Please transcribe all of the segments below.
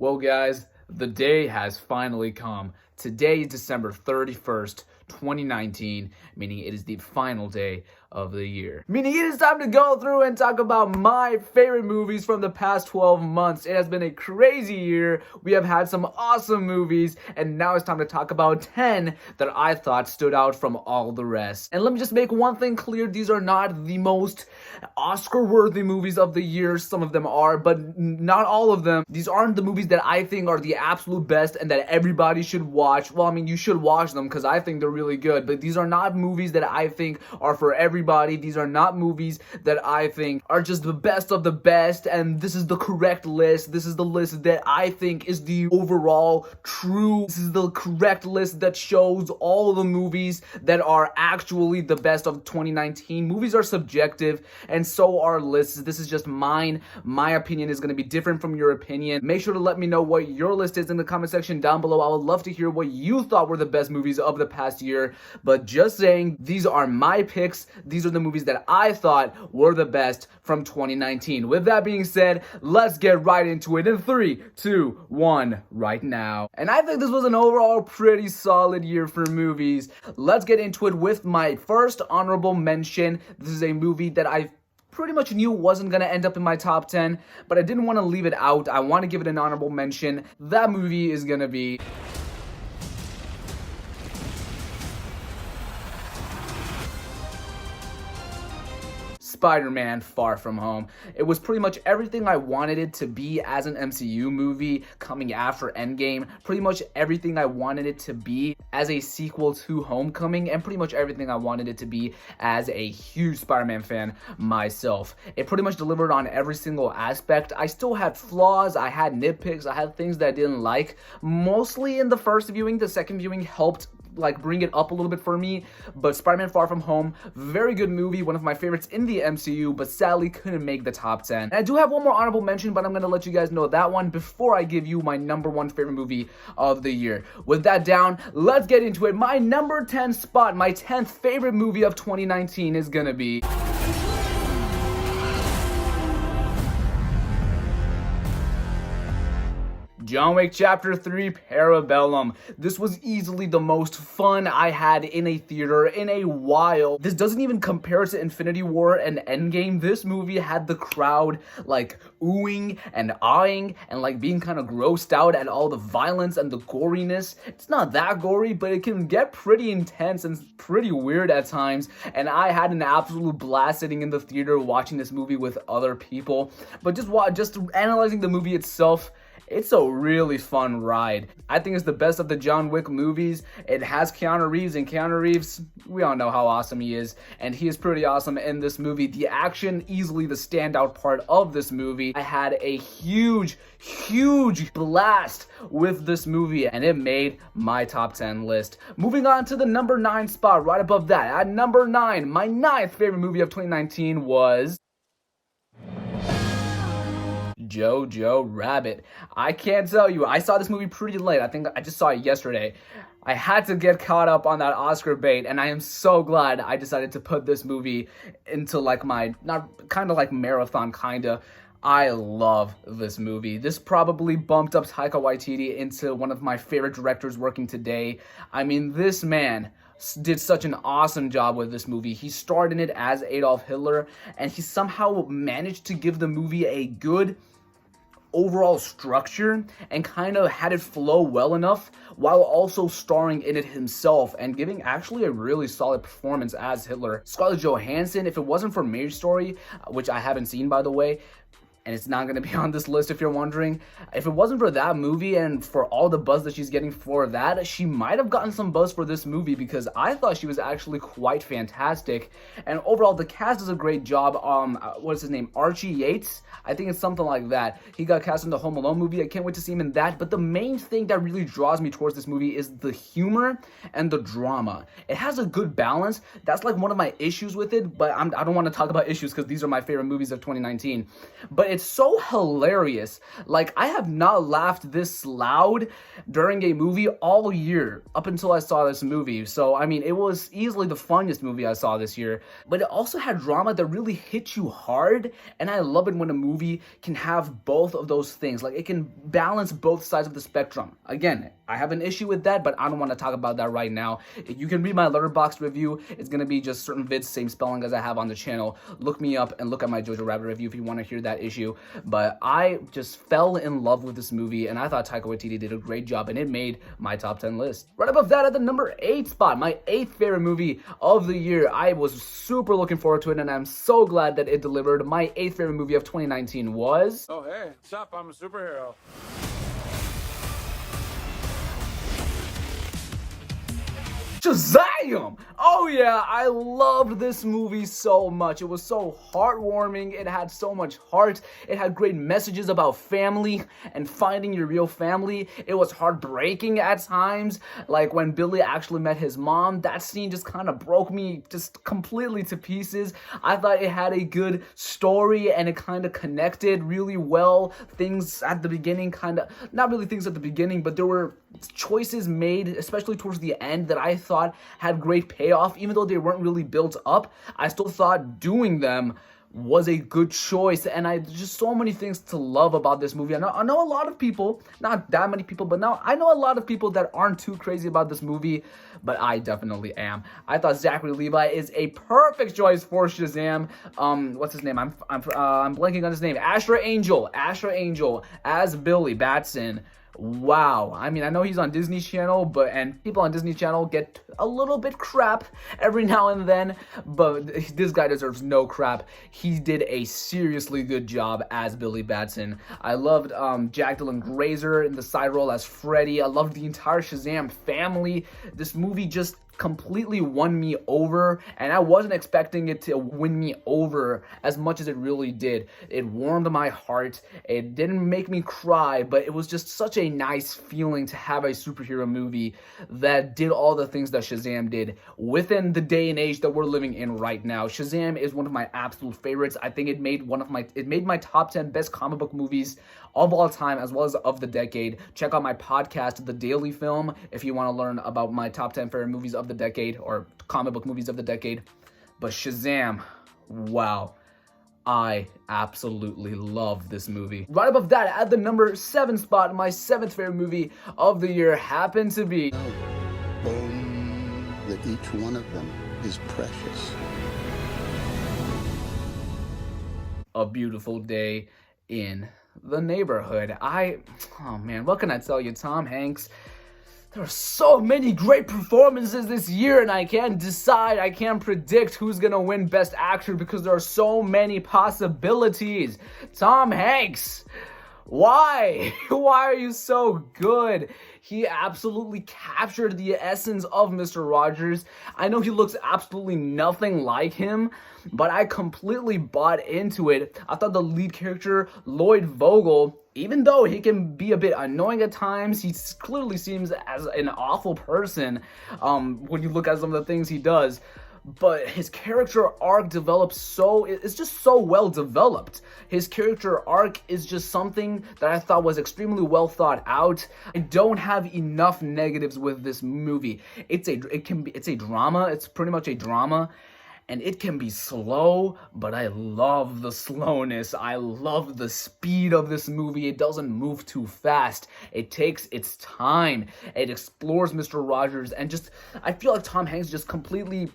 Well, guys, the day has finally come. Today is December 31st, 2019, meaning it is the final day of the year. Meaning it is time to go through and talk about my favorite movies from the past 12 months. It has been a crazy year. We have had some awesome movies, and now it's time to talk about 10 that I thought stood out from all the rest. And let me just make one thing clear. These are not the most Oscar-worthy movies of the year. Some of them are, but not all of them. These aren't the movies that I think are the absolute best and that everybody should watch. Well, I mean, you should watch them because I think they're really good, but these are not movies that I think are for everybody. These are not movies that I think are just the best of the best, and this is the correct list. This is the list that I think is the overall true. This is the correct list that shows all the movies that are actually the best of 2019. Movies are subjective, and so are lists. This is just mine. My opinion is going to be different from your opinion. Make sure to let me know what your list is in the comment section down below. I would love to hear what you thought were the best movies of the past year, but just saying, these are my picks. These are the movies that I thought were the best from 2019. With that being said, let's get right into it in 3, 2, 1 right now. And I think this was an overall pretty solid year for movies. Let's get into it with my first honorable mention. This is a movie that I pretty much knew wasn't going to end up in my top 10, but I didn't want to leave it out. I want to give it an honorable mention. That movie is going to be Spider-Man Far From Home. It was pretty much everything I wanted it to be as an MCU movie coming after Endgame, pretty much everything I wanted it to be as a sequel to Homecoming, and pretty much everything I wanted it to be as a huge Spider-Man fan myself. It pretty much delivered on every single aspect. I still had flaws, I had nitpicks, I had things that I didn't like, mostly in the first viewing. The second viewing helped bring it up a little bit for me, but Spider-Man Far From Home, very good movie, one of my favorites in the MCU, but sadly couldn't make the top 10. And I do have one more honorable mention, but I'm going to let you guys know that one before I give you my number 1 favorite movie of the year. With that down, let's get into it. My number 10 spot, my 10th favorite movie of 2019 is going to be John Wick Chapter 3 Parabellum. This was easily the most fun I had in a theater in a while. This doesn't even compare to Infinity War and Endgame. This movie had the crowd oohing and eyeing and being kind of grossed out at all the violence and the goriness. It's not that gory, but it can get pretty intense and pretty weird at times, and I had an absolute blast sitting in the theater watching this movie with other people. But just analyzing the movie itself, it's a really fun ride. I think it's the best of the John Wick movies. It has Keanu Reeves, and Keanu Reeves, we all know how awesome he is, and he is pretty awesome in this movie. The action, easily the standout part of this movie. I had a huge blast with this movie, and it made my top 10 list. Moving on to the number 9 spot, right above that. At number 9, my 9th favorite movie of 2019 was Jojo Rabbit. I can't tell you, I saw this movie pretty late. I think I just saw it yesterday. I had to get caught up on that Oscar bait, and I am so glad I decided to put this movie into my, not kind of marathon kinda. I love this movie. This probably bumped up Taika Waititi into one of my favorite directors working today. I mean, this man did such an awesome job with this movie. He starred in it as Adolf Hitler, and he somehow managed to give the movie a good overall structure and kind of had it flow well enough while also starring in it himself and giving actually a really solid performance as Hitler. Scarlett Johansson, if it wasn't for Marriage Story, which I haven't seen by the way, and it's not going to be on this list if you're wondering. If it wasn't for that movie and for all the buzz that she's getting for that, she might have gotten some buzz for this movie because I thought she was actually quite fantastic. And overall, the cast does a great job. What's his name? Archie Yates? I think it's something like that. He got cast in the Home Alone movie. I can't wait to see him in that. But the main thing that really draws me towards this movie is the humor and the drama. It has a good balance. That's one of my issues with it, but I don't want to talk about issues because these are my favorite movies of 2019. But it's so hilarious. Like, I have not laughed this loud during a movie all year up until I saw this movie. So, I mean, it was easily the funniest movie I saw this year, but it also had drama that really hit you hard, and I love it when a movie can have both of those things. Like, it can balance both sides of the spectrum. Again, I have an issue with that, but I don't want to talk about that right now. You can read my Letterboxd review. It's going to be just certain vids, same spelling as I have on the channel. Look me up and look at my Jojo Rabbit review if you want to hear that issue. But I just fell in love with this movie, and I thought Taika Waititi did a great job, and it made my top 10 list. Right above that, at the number 8 spot, my 8th favorite movie of the year. I was super looking forward to it, and I'm so glad that it delivered. My 8th favorite movie of 2019 was... Oh, hey, what's up? I'm a superhero. Shazam! Oh yeah, I loved this movie so much. It was so heartwarming. It had so much heart. It had great messages about family and finding your real family. It was heartbreaking at times. Like when Billy actually met his mom, that scene just kind of broke me just completely to pieces. I thought it had a good story and it kind of connected really well. Things at the beginning not really things at the beginning, but there were choices made, especially towards the end, that I thought had great payoff. Even though they weren't really built up, I still thought doing them was a good choice, and just so many things to love about this movie. I know a lot of people, not that many people, but now I know a lot of people that aren't too crazy about this movie, but I definitely am. I thought Zachary Levi is a perfect choice for Shazam. What's his name? I'm blanking on his name. Asher Angel as Billy Batson. Wow. I mean, I know he's on Disney Channel, and people on Disney Channel get a little bit crap every now and then, but this guy deserves no crap. He did a seriously good job as Billy Batson. I loved Jack Dylan Grazer in the side role as Freddy. I loved the entire Shazam family. This movie just completely won me over, and I wasn't expecting it to win me over as much as it really did. It warmed my heart. It didn't make me cry, but it was just such a nice feeling to have a superhero movie that did all the things that Shazam did within the day and age that we're living in right now. Shazam is one of my absolute favorites. I think it made my top 10 best comic book movies of all time, as well as of the decade. Check out my podcast, The Daily Film, if you want to learn about my top 10 favorite movies of the decade, or comic book movies of the decade. But Shazam, wow, I absolutely love this movie. Right above that, at the number 7 spot, my 7th favorite movie of the year happened to be... that each one of them is precious. A Beautiful Day in the Neighborhood. Oh man, what can I tell you? Tom Hanks. There are so many great performances this year, and I can't predict who's gonna win Best Actor because there are so many possibilities. Tom Hanks, why? Why are you so good? He absolutely captured the essence of Mr. Rogers. I know he looks absolutely nothing like him, but I completely bought into it. I thought the lead character, Lloyd Vogel, even though he can be a bit annoying at times, he clearly seems as an awful person when you look at some of the things he does. But his character arc it's just so well developed. His character arc is just something that I thought was extremely well thought out. I don't have enough negatives with this movie. It's a drama. It's pretty much a drama. And it can be slow, but I love the slowness. I love the speed of this movie. It doesn't move too fast. It takes its time. It explores Mr. Rogers, and I feel like Tom Hanks just completely...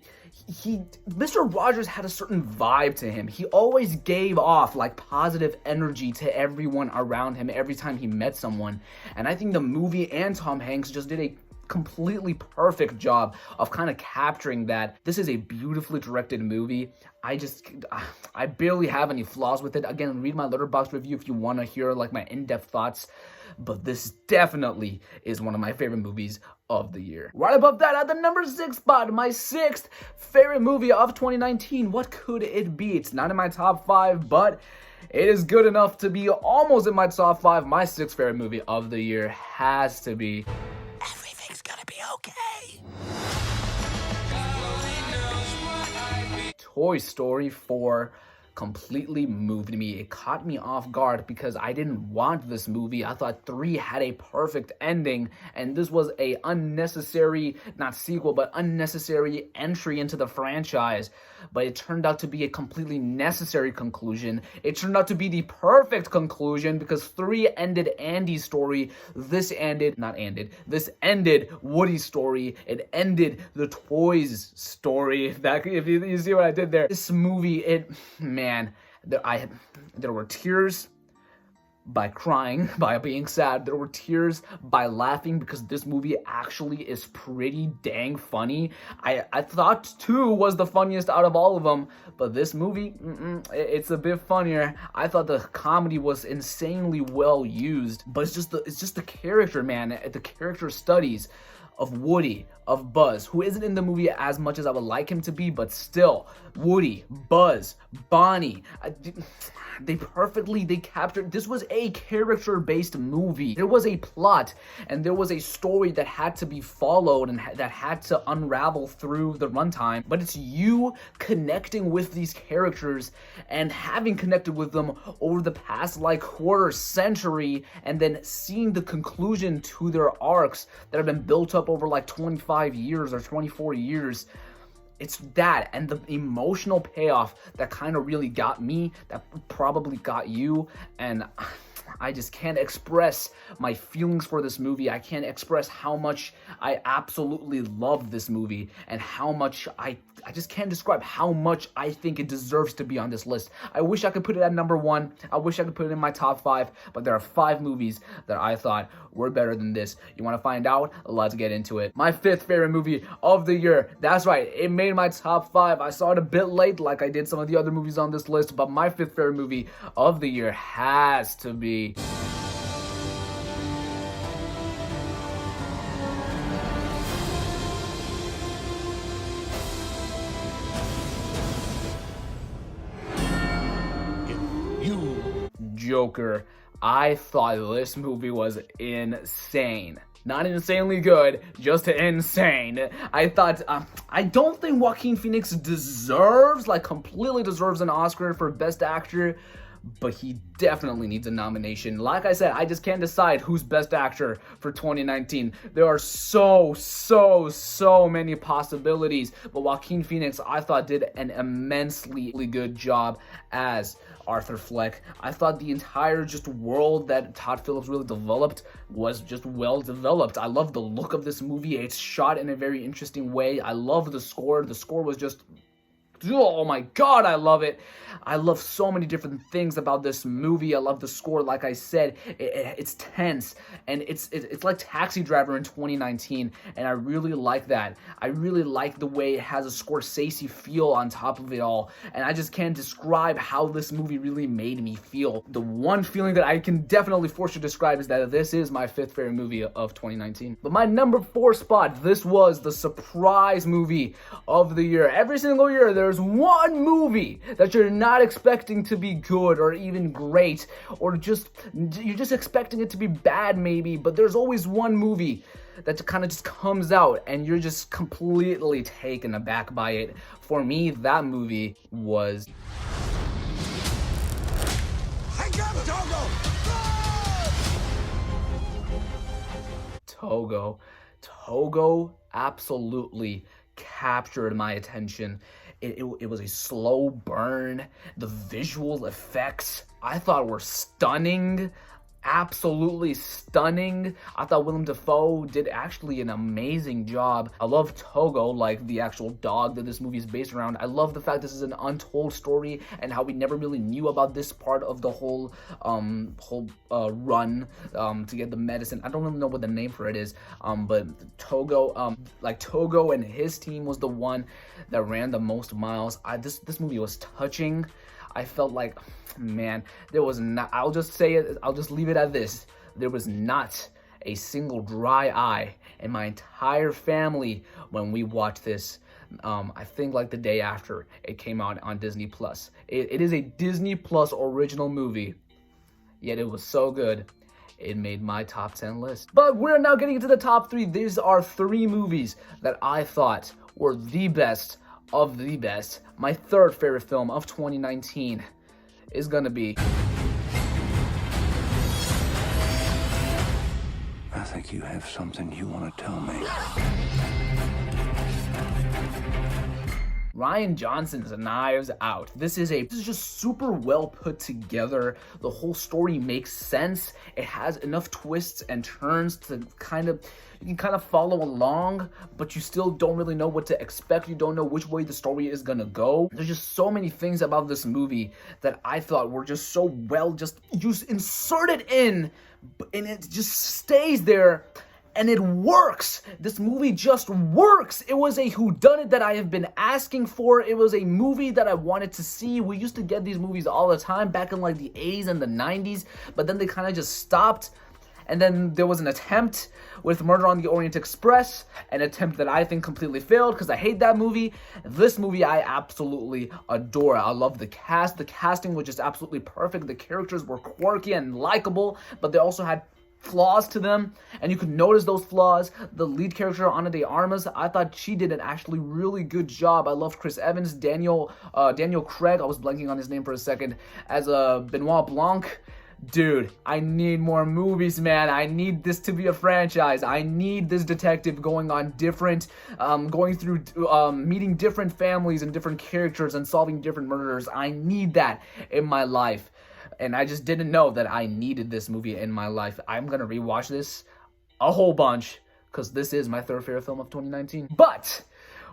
Mr. Rogers had a certain vibe to him. He always gave off like positive energy to everyone around him every time he met someone. And I think the movie and Tom Hanks just did a completely perfect job of kind of capturing that. This is a beautifully directed movie. I barely have any flaws with it. Again, read my Letterboxd review if you want to hear like my in-depth thoughts. But this definitely is one of my favorite movies of the year. Right above that, at the number 6 spot, my 6th favorite movie of 2019. What could it be? It's not in my top 5, but it is good enough to be almost in my top 5. My 6th favorite movie of the year has to be Everything's Gonna Be Okay. Toy Story 4 completely moved me. It caught me off guard because I didn't want this movie. I thought 3 had a perfect ending, and this was a unnecessary, not sequel, but unnecessary entry into the franchise. But it turned out to be a completely necessary conclusion. It turned out to be the perfect conclusion because 3 ended Andy's story. This ended Woody's story. It ended the toys story. If you see what I did there. This movie, there were tears by crying, by being sad. There were tears by laughing because this movie actually is pretty dang funny. I thought 2 was the funniest out of all of them, but this movie, it's a bit funnier. I thought the comedy was insanely well used, but it's just the character, man. The character studies of Woody, of Buzz, who isn't in the movie as much as I would like him to be, but still, Woody, Buzz, Bonnie, they captured. This was a character-based movie. There was a plot and there was a story that had to be followed and that had to unravel through the runtime, but it's you connecting with these characters and having connected with them over the past quarter century and then seeing the conclusion to their arcs that have been built up over 25 years or 24 years. It's that and the emotional payoff that kind of really got me, that probably got you, and I just can't express my feelings for this movie. I can't express how much I absolutely love this movie and how much I just can't describe how much I think it deserves to be on this list. I wish I could put it at number 1. I wish I could put it in my top 5, but there are 5 movies that I thought were better than this. You want to find out? Let's get into it. My 5th favorite movie of the year. That's right, it made my top 5. I saw it a bit late like I did some of the other movies on this list, but my 5th favorite movie of the year has to be Joker. I thought this movie was insane. Not insanely good, just insane. I thought, I don't think Joaquin Phoenix completely deserves an Oscar for Best Actor, but he definitely needs a nomination. Like I said, I just can't decide who's Best Actor for 2019. There are so many possibilities, but Joaquin Phoenix, I thought, did an immensely good job as Arthur Fleck. I thought the entire world that Todd Phillips really developed was just well developed. I love the look of this movie. It's shot in a very interesting way. I love the score. The score was just, oh my god, I love it. I love so many different things about this movie. I love the score. Like I said, it's tense, and it's like Taxi Driver in 2019, and I really like that. I really like the way it has a Scorsese feel on top of it all, and I just can't describe how this movie really made me feel. The one feeling that I can definitely force you to describe is that this is my 5th favorite movie of 2019. But my number 4 spot, this was the surprise movie of the year. Every single year, there's one movie that you're not expecting to be good or even great, or you're just expecting it to be bad maybe, but there's always one movie that kind of just comes out and you're just completely taken aback by it. For me, that movie was Togo. Togo absolutely captured my attention. It was a slow burn. The visual effects I thought were stunning. Absolutely stunning. I thought Willem Dafoe did actually an amazing job. I love Togo, like the actual dog that this movie is based around. I love the fact this is an untold story and how we never really knew about this part of the whole run to get the medicine. I don't really know what the name for it is, but Togo, Togo and his team was the one that ran the most miles. This movie was touching. I felt like, man, there was not, I'll just say it, I'll just leave it at this. There was not a single dry eye in my entire family when we watched this. I think the day after it came out on Disney Plus. It is a Disney Plus original movie, yet it was so good, it made my top 10 list. But we're now getting into the top 3. These are 3 movies that I thought were the best of the best, my third favorite film of 2019 is gonna be... I think you have something you want to tell me. Rian Johnson's Knives Out. This is just super well put together. The whole story makes sense. It has enough twists and turns to you can kind of follow along, but you still don't really know what to expect. You don't know which way the story is gonna go. There's just so many things about this movie that I thought were just so well just inserted in, and it just stays there. And it works. This movie just works. It was a whodunit that I have been asking for. It was a movie that I wanted to see. We used to get these movies all the time back in like the 80s and the 90s, but then they kind of just stopped. And then there was an attempt with Murder on the Orient Express, an attempt that I think completely failed because I hate that movie. This movie I absolutely adore. I love the cast. The casting was just absolutely perfect. The characters were quirky and likable, but they also had flaws to them, and you could notice those flaws. The lead character, Ana de Armas, I thought she did an actually really good job. I loved Chris Evans, Daniel Craig, I was blanking on his name for a second, as Benoit Blanc. Dude, I need more movies, man. I need this to be a franchise. I need this detective going on different, going through, meeting different families and different characters and solving different murders. I need that in my life. And I just didn't know that I needed this movie in my life. I'm gonna rewatch this a whole bunch because this is my third favorite film of 2019. But,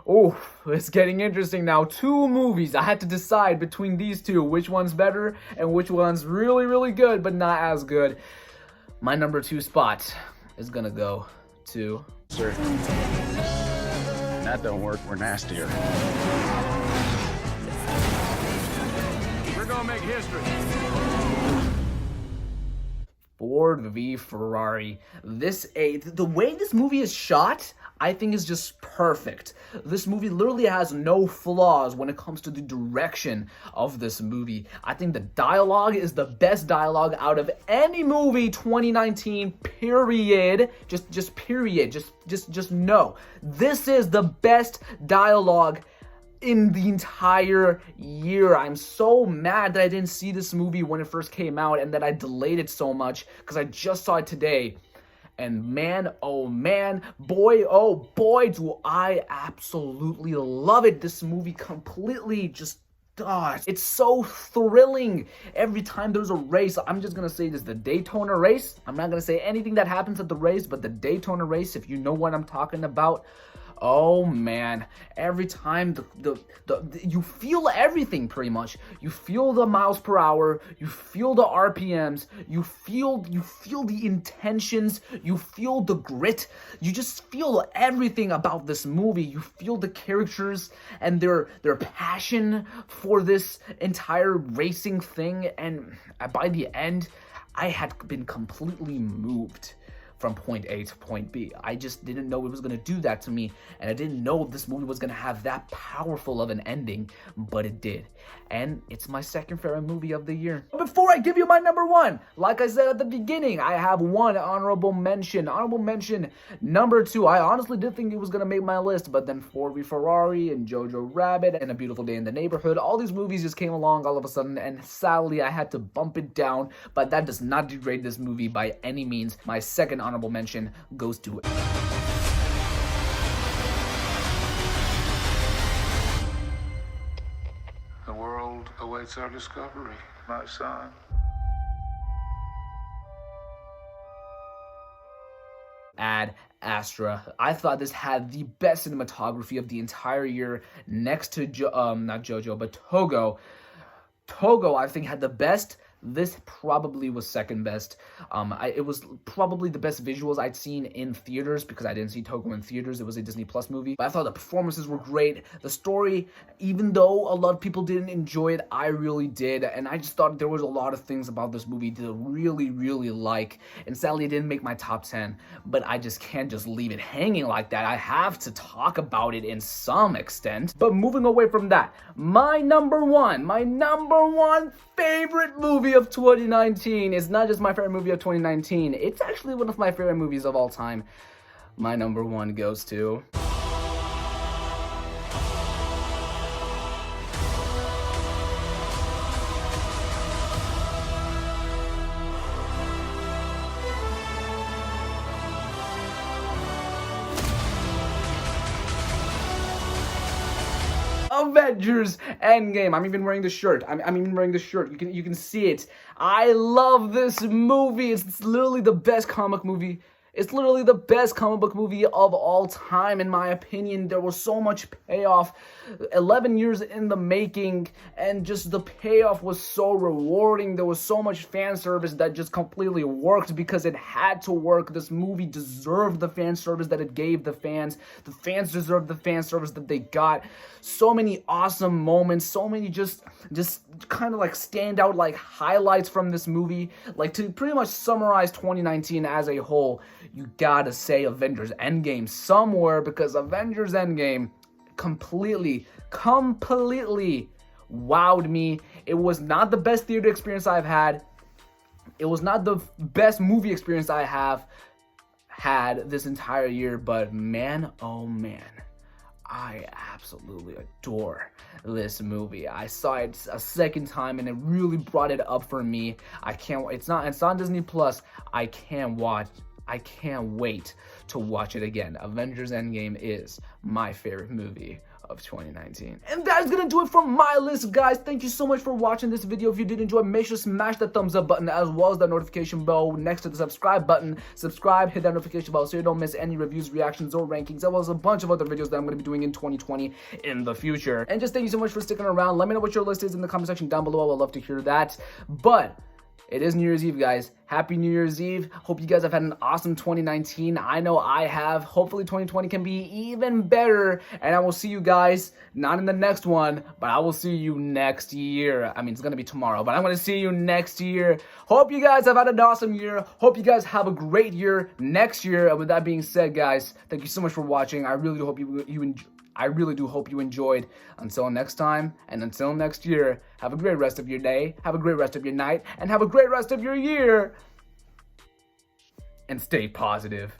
oh, it's getting interesting now. 2 movies. I had to decide between these two, which one's better and which one's really, really good, but not as good. My number 2 spot is gonna go to... Sir, that don't work. We're nastier. We're gonna make history. Ford v Ferrari. The way this movie is shot, I think is just perfect. This movie literally has no flaws when it comes to the direction of this movie. I think the dialogue is the best dialogue out of any movie 2019, period. Just period. Just no. This is the best dialogue in the entire year. I'm so mad that I didn't see this movie when it first came out and that I delayed it so much because I just saw it today. And man, oh man, boy, oh boy, do I absolutely love it. This movie completely just, it's so thrilling. Every time there's a race, I'm just gonna say this, the Daytona race. I'm not gonna say anything that happens at the race, but the Daytona race, if you know what I'm talking about, oh man, every time you feel everything pretty much. You feel the miles per hour, you feel the RPMs, you feel the intentions, you feel the grit. You just feel everything about this movie. You feel the characters and their passion for this entire racing thing, and by the end, I had been completely moved from point A to point B. I just didn't know it was gonna do that to me, and I didn't know this movie was gonna have that powerful of an ending, but it did. And it's my second favorite movie of the year. Before I give you my number 1, like I said at the beginning, I have one honorable mention. Honorable mention number 2. I honestly did think it was gonna make my list, but then Ford v Ferrari and Jojo Rabbit and A Beautiful Day in the Neighborhood, all these movies just came along all of a sudden, and sadly I had to bump it down, but that does not degrade this movie by any means. My second honorable mention goes to it. The world awaits our discovery, my son. Ad Astra. I thought this had the best cinematography of the entire year, next to not Jojo, but Togo. Togo, I think, had the best. This probably was second best. It was probably the best visuals I'd seen in theaters because I didn't see Togo in theaters. It was a Disney Plus movie. But I thought the performances were great. The story, even though a lot of people didn't enjoy it, I really did. And I just thought there was a lot of things about this movie to really, really like. And sadly, it didn't make my top 10. But I just can't just leave it hanging like that. I have to talk about it in some extent. But moving away from that, my number one favorite movie of 2019 is not just my favorite movie of 2019, it's actually one of my favorite movies of all time. My number 1 goes to Avengers Endgame. I'm even wearing the shirt. I'm even wearing the shirt. You can see it. I love this movie. It's literally the best comic movie. It's literally the best comic book movie of all time, in my opinion. There was so much payoff, 11 years in the making, and just the payoff was so rewarding. There was so much fan service that just completely worked because it had to work. This movie deserved the fan service that it gave the fans. The fans deserved the fan service that they got. So many awesome moments, so many just kind of like standout like highlights from this movie. Like, to pretty much summarize 2019 as a whole, you gotta say Avengers Endgame somewhere, because Avengers Endgame completely wowed me. It was not the best theater experience I've had. It was not the best movie experience I have had this entire year, but man, oh man, I absolutely adore this movie. I saw it a second time and it really brought it up for me. I can't. It's on Disney Plus. I can't wait to watch it again. Avengers Endgame is my favorite movie of 2019. And that is gonna do it for my list, guys. Thank you so much for watching this video. If you did enjoy, make sure to smash that thumbs up button as well as that notification bell next to the subscribe button. Subscribe, hit that notification bell so you don't miss any reviews, reactions, or rankings, as well as a bunch of other videos that I'm gonna be doing in 2020 in the future. And just thank you so much for sticking around. Let me know what your list is in the comment section down below. I would love to hear that. But it is New Year's Eve, guys. Happy New Year's Eve. Hope you guys have had an awesome 2019. I know I have. Hopefully 2020 can be even better. And I will see you guys, not in the next one, but I will see you next year. I mean, it's going to be tomorrow, but I'm going to see you next year. Hope you guys have had an awesome year. Hope you guys have a great year next year. And with that being said, guys, thank you so much for watching. I really do hope I really do hope you enjoyed. Until next time, and until next year, have a great rest of your day, have a great rest of your night, and have a great rest of your year. And stay positive.